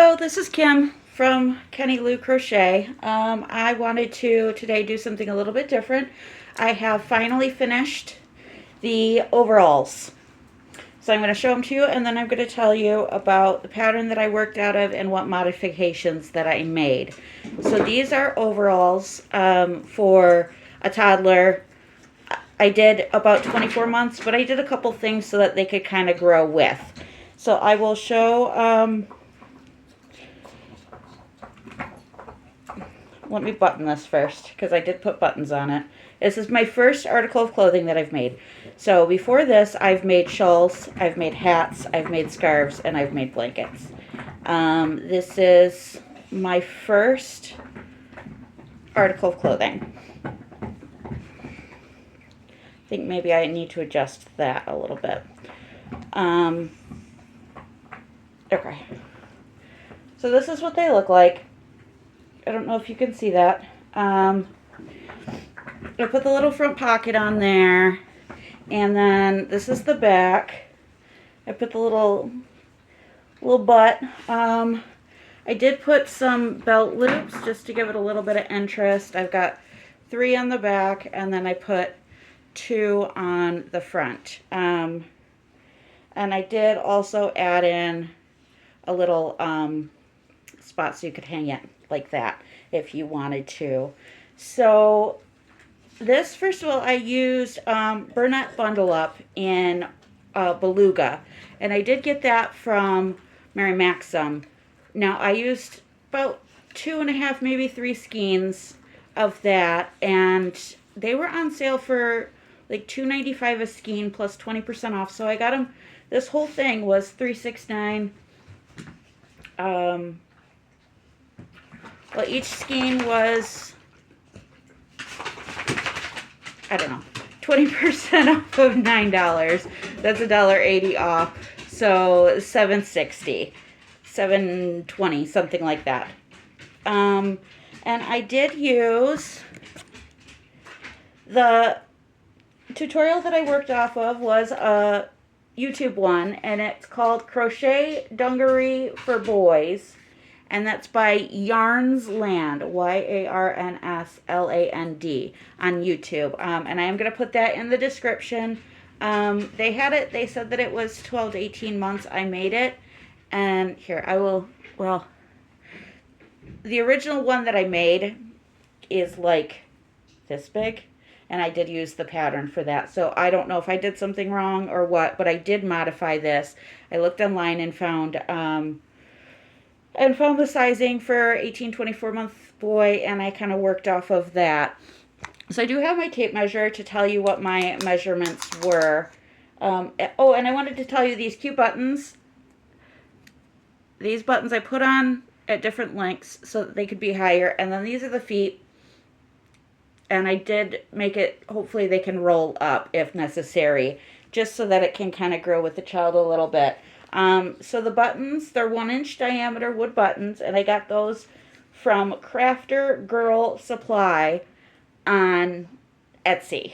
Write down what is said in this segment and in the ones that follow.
Hello, this is Kim from Kenny Lou Crochet. I wanted to today do something a little bit different. I have finally finished the overalls. So I'm going to show them to you, and then I'm going to tell you about the pattern that I worked out of and what modifications that I made. So these are overalls for a toddler. I did about 24 months, but I did a couple things so that they could kind of grow with. So I will show... let me button this first, because I did put buttons on it. This is my first article of clothing that I've made. So before this, I've made shawls, I've made hats, I've made scarves, and I've made blankets. This is my first article of clothing. I think maybe I need to adjust that a little bit. Okay. So this is what they look like. I don't know if you can see that. I put the little front pocket on there, and then this is the back. I put the little butt. I did put some belt loops just to give it a little bit of interest. I've got 3 on the back, and then I put 2 on the front. And I did also add in a little spot so you could hang it like that if you wanted to. So this, first of all, I used Burnett Bundle Up in Beluga, and I did get that from Mary Maxim. Now I used about 2.5, maybe 3 skeins of that, and they were on sale for like $2.95 a skein plus 20% off. So I got them. This whole thing was $3.69. Well, each skein was, I don't know, 20% off of $9. That's $1.80 off. So $7.60, $7.20, something like that. And I did use the tutorial that I worked off of was a YouTube one, and it's called Crochet Dungaree for Boys. And that's by Yarnsland, Yarnsland on YouTube. And I am going to put that in the description. They had it, they said that it was 12 to 18 months I made it. And here, I will, well, the original one that I made is like this big. And I did use the pattern for that. So I don't know if I did something wrong or what, but I did modify this. I looked online and found the sizing for 18-24-month boy, and I kind of worked off of that. So I do have my tape measure to tell you what my measurements were. Oh, and I wanted to tell you these cute buttons. These buttons I put on at different lengths so that they could be higher, and then these are the feet. And I did make it, hopefully they can roll up if necessary, just so that it can kind of grow with the child a little bit. So the buttons, they're 1-inch diameter wood buttons, and I got those from Crafter Girl Supply on Etsy.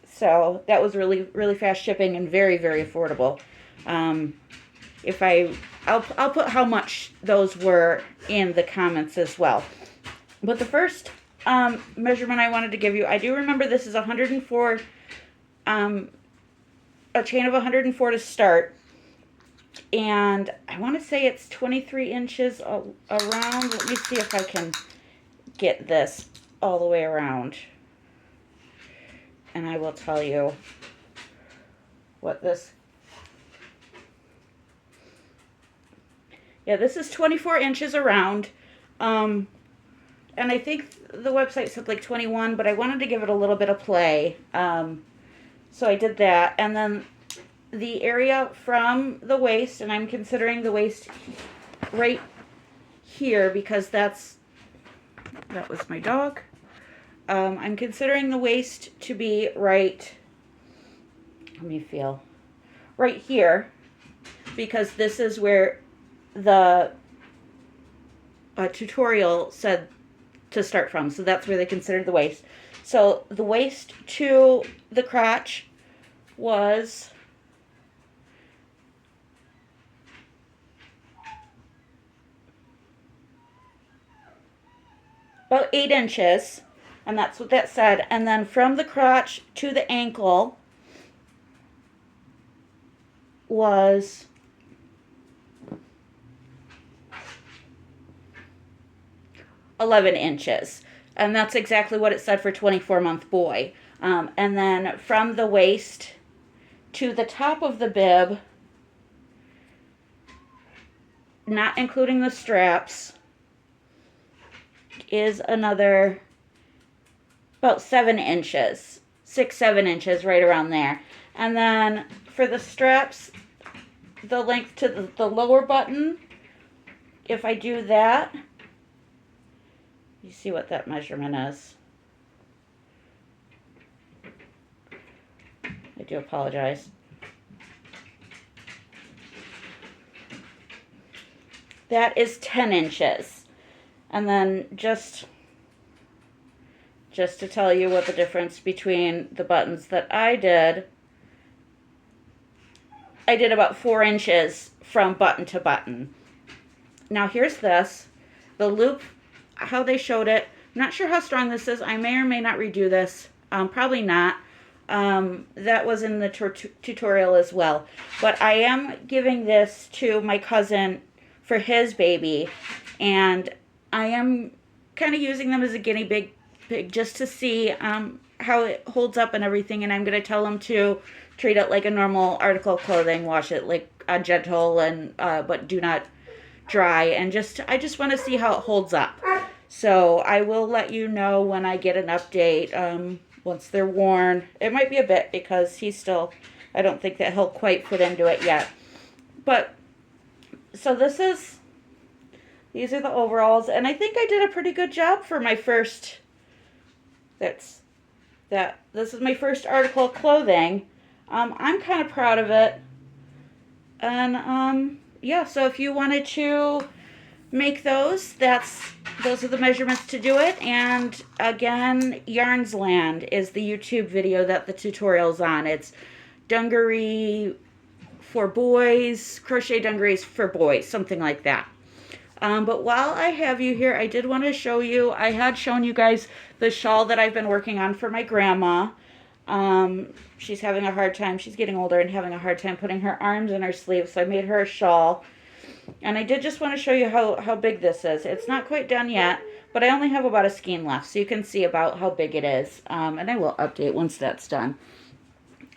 So that was really, really fast shipping and very, very affordable. I'll put how much those were in the comments as well. But the first measurement I wanted to give you, I do remember this is 104, a chain of 104 to start. And I want to say it's 23 inches around. Let me see if I can get this all the way around. And I will tell you what this... Yeah, this is 24 inches around. And I think the website said like 21, but I wanted to give it a little bit of play. So I did that. And then the area from the waist, and I'm considering the waist right here because that was my dog. I'm considering the waist to be right, let me feel, right here, because this is where the tutorial said to start from. So that's where they considered the waist. So the waist to the crotch was about 8 inches, and that's what that said. And then from the crotch to the ankle was 11 inches. And that's exactly what it said for 24-month boy. And then from the waist to the top of the bib, not including the straps, is another about 7 inches. 6-7 inches, right around there. And then for the straps, the length to the lower button, if I do that, you see what that measurement is. I do apologize. That is 10 inches. And then just to tell you what the difference between the buttons that I did about 4 inches from button to button. Now here's this, the loop, how they showed it. I'm not sure how strong this is. I may or may not redo this. Probably not. That was in the tutorial as well. But I am giving this to my cousin for his baby, and I am kind of using them as a guinea pig just to see how it holds up and everything. And I'm going to tell him to treat it like a normal article of clothing, wash it like gentle, and but do not dry. And I just want to see how it holds up. So I will let you know when I get an update. Once they're worn. It might be a bit because he's still, I don't think that he'll quite fit into it yet. But, so these are the overalls, and I think I did a pretty good job for my first, this is my first article of clothing. I'm kind of proud of it. And, yeah, so if you wanted to make those are the measurements to do it. And again, Yarnsland is the YouTube video that the tutorial's on. It's dungaree for boys, crochet dungarees for boys, something like that. But while I have you here, I did want to show you, I had shown you guys the shawl that I've been working on for my grandma. She's having a hard time, she's getting older and having a hard time putting her arms in her sleeves, so I made her a shawl. And I did just want to show you how big this is. It's not quite done yet, but I only have about a skein left, so you can see about how big it is. And I will update once that's done.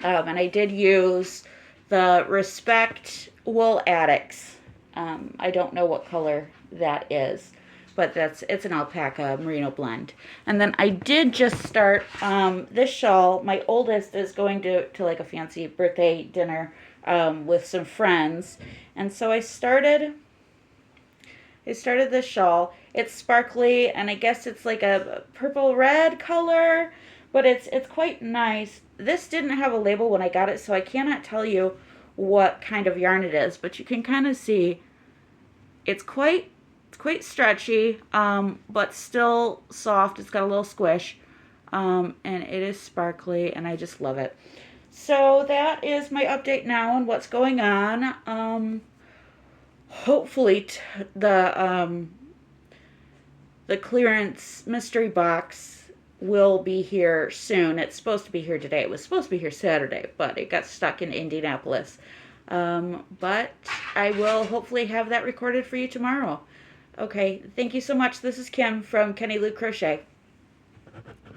And I did use the Respect Wool Addicts. I don't know what color that is, but it's an alpaca merino blend. And then I did just start this shawl. My oldest is going to like a fancy birthday dinner with some friends. And so I started this shawl. It's sparkly, and I guess it's like a purple red color, but it's quite nice. This didn't have a label when I got it, so I cannot tell you what kind of yarn it is, but you can kind of see it's quite stretchy, but still soft. It's got a little squish, and it is sparkly, and I just love it. So that is my update now on what's going on. Hopefully the clearance mystery box will be here soon. It's supposed to be here today. It was supposed to be here Saturday, but it got stuck in Indianapolis. But I will hopefully have that recorded for you tomorrow. Okay, thank you so much. This is Kim from Kenny Lou Crochet.